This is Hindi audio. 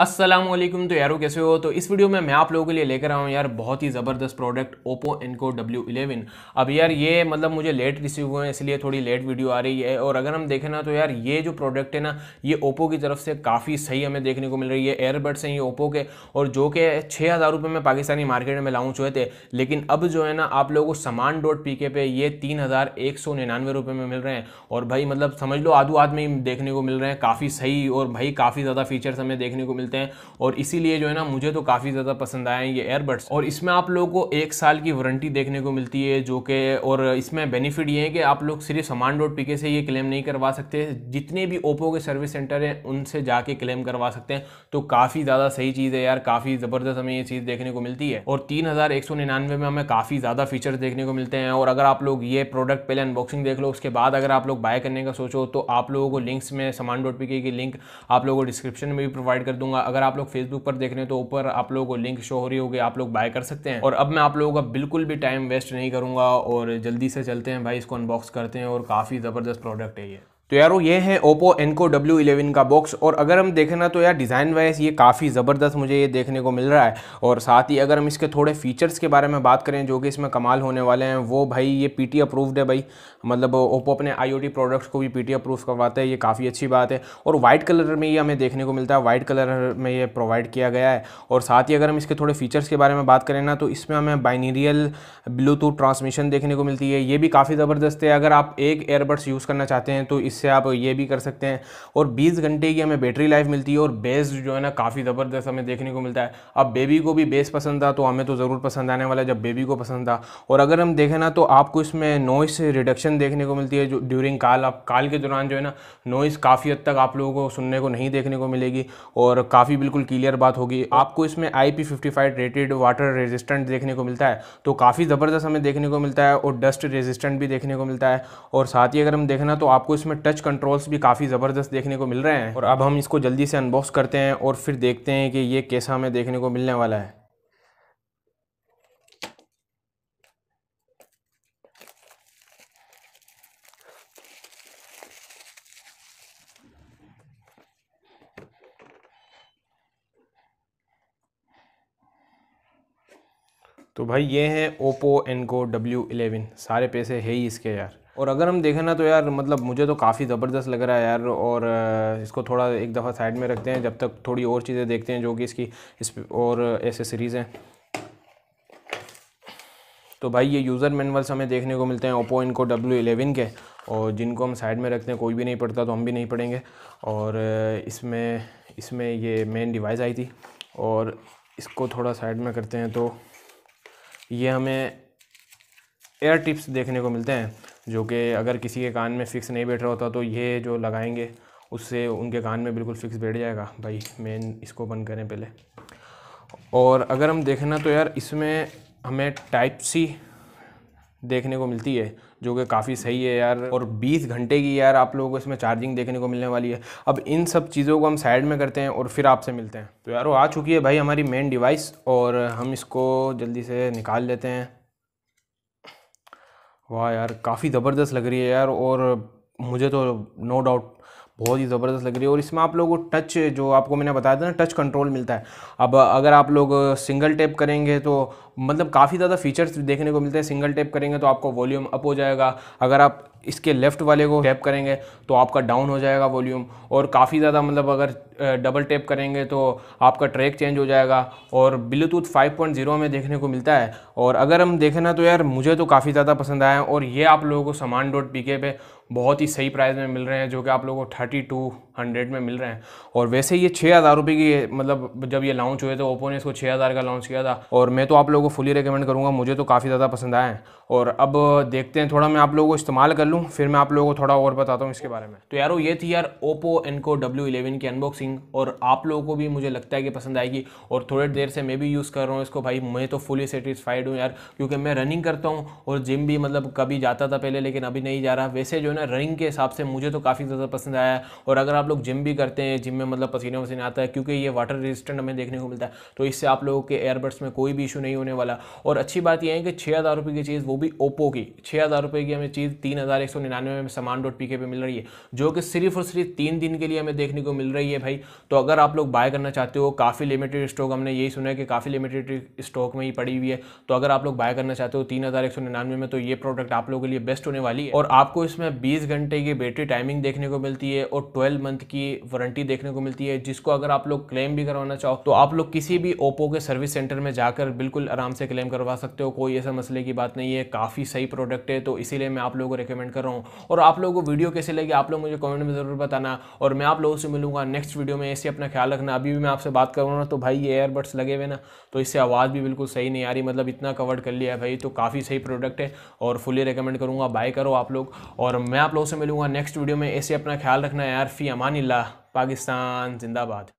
अस्सलामुअलैकुम। तो यारो कैसे हो। तो इस वीडियो में मैं आप लोगों के लिए लेकर आया हूँ यार बहुत ही ज़बरदस्त प्रोडक्ट Oppo Enco W11। अब यार ये मतलब मुझे लेट रिसीव हुए हैं इसलिए थोड़ी लेट वीडियो आ रही है। और अगर हम देखें ना तो यार ये जो प्रोडक्ट है ना ये Oppo की तरफ से काफ़ी सही हमें देखने को मिल रही है। एयरबड्स हैं ये Oppo के और जो कि 6,000 रुपये में पाकिस्तानी मार्केट में लॉन्च हुए थे, लेकिन अब जो है ना आप लोगों को Saman.pk पे ये 3,199 रुपये में मिल रहे हैं। और भाई मतलब समझ लो आधू आध में ही देखने को मिल रहे हैं, काफ़ी सही और भाई काफ़ी ज़्यादा फीचर्स हमें देखने को मिलते हैं। और इसीलिए जो है ना मुझे तो काफ़ी ज़्यादा पसंद आए हैं ये एयरबड्स। और इसमें आप लोगों को 1 साल की वारंटी देखने को मिलती है जो कि, और इसमें बेनिफिट ये है कि आप लोग सिर्फ Saman.pk से ये क्लेम नहीं करवा सकते, जितने भी ओप्पो के सर्विस सेंटर हैं उनसे जाके क्लेम करवा सकते हैं। तो काफ़ी ज़्यादा सही चीज़ है यार, काफ़ी ज़बरदस्त हमें ये चीज़ देखने को मिलती है। और 3,199 में हमें काफ़ी ज़्यादा फीचर्स देखने को मिलते हैं। और अगर आप लोग ये प्रोडक्ट पहले अनबॉक्सिंग देख लो, उसके बाद अगर आप लोग बाय करने का सोचो तो आप लोगों को लिंक्स में Saman.pk की लिंक आप लोगों को डिस्क्रिप्शन में भी प्रोवाइड कर दूंगा। अगर आप लोग फेसबुक पर देख रहे हैं तो ऊपर आप लोगों को लिंक शो हो रही होगी, आप लोग बाय कर सकते हैं। और अब मैं आप लोगों का बिल्कुल भी टाइम वेस्ट नहीं करूंगा और जल्दी से चलते हैं भाई, इसको अनबॉक्स करते हैं। और काफ़ी ज़बरदस्त प्रोडक्ट है ये। तो यारो ये है Oppo Enco W11 का बॉक्स। और अगर हम देखें ना तो यार डिज़ाइन वाइज ये काफ़ी ज़बरदस्त मुझे ये देखने को मिल रहा है। और साथ ही अगर हम इसके थोड़े फीचर्स के बारे में बात करें जो कि इसमें कमाल होने वाले हैं, वो भाई ये PT अप्रूव्ड है भाई, मतलब Oppo अपने IoT प्रोडक्ट्स को भी PT अप्रूव करवाता है, ये काफ़ी अच्छी बात है। और वाइट कलर में ये हमें देखने को मिलता है, वाइट कलर में ये प्रोवाइड किया गया है। और साथ ही अगर हम इसके थोड़े फीचर्स के बारे में बात करें ना तो इसमें हमें बाइनरियल ब्लूटूथ ट्रांसमिशन देखने को मिलती है, ये भी काफ़ी ज़बरदस्त है। अगर आप एक एयरबड्स यूज़ करना चाहते हैं तो इससे आप ये भी कर सकते हैं। और 20 घंटे की हमें बैटरी लाइफ मिलती है। और बेस जो है ना काफ़ी ज़बरदस्त हमें देखने को मिलता है। अब बेबी को भी बेस पसंद था तो हमें तो ज़रूर पसंद आने वाला है जब बेबी को पसंद था। और अगर हम देखें ना तो आपको इसमें नॉइस रिडक्शन देखने को मिलती है, जो ड्यूरिंग कॉल, आप कॉल के दौरान जो है ना नॉइस काफ़ी हद तक आप लोगों को सुनने को नहीं देखने को मिलेगी और काफ़ी बिल्कुल क्लियर बात होगी। आपको इसमें IP55 रेटेड वाटर रेजिस्टेंट देखने को मिलता है, तो काफ़ी ज़बरदस्त हमें देखने को मिलता है। और डस्ट रेजिस्टेंट भी देखने को मिलता है। और साथ ही अगर हम देखें ना तो आपको इसमें टच कंट्रोल्स भी काफ़ी ज़बरदस्त देखने को मिल रहे हैं। और अब हम इसको जल्दी से अनबॉक्स करते हैं और फिर देखते हैं कि ये कैसा हमें देखने को मिलने वाला है। तो भाई ये है Oppo Enco W11, सारे पैसे है ही इसके यार। और अगर हम देखें ना तो यार मतलब मुझे तो काफ़ी ज़बरदस्त लग रहा है यार। और इसको थोड़ा एक दफ़ा साइड में रखते हैं जब तक थोड़ी और चीज़ें देखते हैं जो कि इसकी और एसेसरीज़ हैं। तो भाई ये यूज़र मैनुअल्स हमें देखने को मिलते हैं Oppo Enco W11 के, और जिनको हम साइड में रखते हैं, कोई भी नहीं पढ़ता तो हम भी नहीं पढ़ेंगे। और इसमें ये मेन डिवाइस आई थी और इसको थोड़ा साइड में करते हैं तो ये हमें एयर टिप्स देखने को मिलते हैं, जो कि अगर किसी के कान में फ़िक्स नहीं बैठ रहा होता तो ये जो लगाएंगे उससे उनके कान में बिल्कुल फ़िक्स बैठ जाएगा। भाई मेन इसको बंद करें पहले। और अगर हम देखें ना तो यार इसमें हमें Type-C देखने को मिलती है जो कि काफ़ी सही है यार। और 20 घंटे की यार आप लोगों को इसमें चार्जिंग देखने को मिलने वाली है। अब इन सब चीज़ों को हम साइड में करते हैं और फिर आपसे मिलते हैं। तो यार वो आ चुकी है भाई हमारी मेन डिवाइस और हम इसको जल्दी से निकाल लेते हैं। वाह यार काफ़ी ज़बरदस्त लग रही है यार, और मुझे तो नो डाउट बहुत ही ज़बरदस्त लग रही है। और इसमें आप लोगों को टच, जो आपको मैंने बताया था ना, टच कंट्रोल मिलता है। अब अगर आप लोग सिंगल टैप करेंगे तो मतलब काफ़ी ज़्यादा फीचर्स देखने को मिलते हैं। सिंगल टैप करेंगे तो आपका वॉल्यूम अप हो जाएगा, अगर आप इसके लेफ़्ट वाले को टैप करेंगे तो आपका डाउन हो जाएगा वॉल्यूम। और काफ़ी ज़्यादा मतलब अगर डबल टैप करेंगे तो आपका ट्रैक चेंज हो जाएगा। और ब्लूटूथ 5.0 में देखने को मिलता है। और अगर हम देखें ना तो यार मुझे तो काफ़ी ज़्यादा पसंद आया। और ये आप लोगों को Saman.pk पे बहुत ही सही प्राइस में मिल रहे हैं, जो कि आप लोगों को 3200 में मिल रहे हैं। और वैसे ये 6,000 रुपये की, मतलब जब ये लॉन्च हुए तो ओप्पो ने इसको 6,000 का लॉन्च किया था। और मैं तो आप लोगों को फुली रिकमेंड करूँगा, मुझे तो काफ़ी ज़्यादा पसंद आए हैं। और अब देखते हैं, थोड़ा मैं आप लोगों को इस्तेमाल कर लूँ फिर मैं आप लोगों को थोड़ा और बताता हूँ इसके बारे में। तो यारो ये थी यार Oppo Enco W11 की अनबॉक्सिंग, और आप लोगों को भी मुझे लगता है कि पसंद आएगी। और थोड़ी देर से मैं भी यूज़ कर रहा हूँ इसको भाई, मैं तो फुली सेटिस्फाइड हूँ यार, क्योंकि मैं रनिंग करता हूँ और जिम भी मतलब कभी जाता था पहले, लेकिन अभी नहीं जा रहा। वैसे जो है ना रनिंग के हिसाब से मुझे तो काफ़ी ज़्यादा पसंद आया है। और अगर आप आप लोग जिम भी करते हैं, जिम में मतलब पसीना वसीना आता है, क्योंकि ये वाटर रेजिस्टेंट हमें देखने को मिलता है, तो इससे आप लोगों के एयरबड्स में कोई भी इशू नहीं होने वाला। और अच्छी बात यह है कि 6,000 रुपये की चीज़, वो भी ओप्पो की 6,000 रुपये की हमें चीज़ 3,199 में सामान.pk पे मिल रही है, जो कि सिर्फ और सिर्फ 3 दिन के लिए हमें देखने को मिल रही है भाई। तो अगर आप लोग बाय करना चाहते हो, काफ़ी लिमिटेड स्टॉक, हमने यही सुना है कि काफ़ी लिमिटेड स्टॉक में ही पड़ी हुई है, तो अगर आप लोग बाय करना चाहते हो 3,199 में, तो ये प्रोडक्ट आप लोगों के लिए बेस्ट होने वाली है। और आपको इसमें 20 घंटे की बैटरी टाइमिंग देखने को मिलती है और 12 मंथ की वारंटी देखने को मिलती है, जिसको अगर आप लोग क्लेम भी करवाना चाहो तो आप लोग किसी भी ओप्पो के सर्विस सेंटर में जाकर बिल्कुल आराम से क्लेम करवा सकते हो, कोई ऐसा मसले की बात नहीं है। काफ़ी सही प्रोडक्ट है, तो इसीलिए मैं आप लोगों को रिकमेंड कर रहा हूँ। और आप लोगों को वीडियो कैसे लगी आप लोग मुझे कमेंट में ज़रूर बताना, और मैं आप लोगों से मिलूंगा नेक्स्ट वीडियो में। ऐसे अपना ख्याल रखना। अभी भी मैं आपसे बात करूँ ना, तो भाई ये एयरबड्स लगे हुए ना, तो इससे आवाज़ भी बिल्कुल सही नहीं आ रही, मतलब इतना कवर्ड कर लिया है भाई, तो काफ़ी सही प्रोडक्ट है और फुली रिकमेंड करूँगा, बाय करो आप लोग। और मैं आप लोगों से मिलूंगा नेक्स्ट वीडियो में। ऐसे अपना ख्याल रखना यार। फी अमानिल्लाह। पाकिस्तान जिंदाबाद।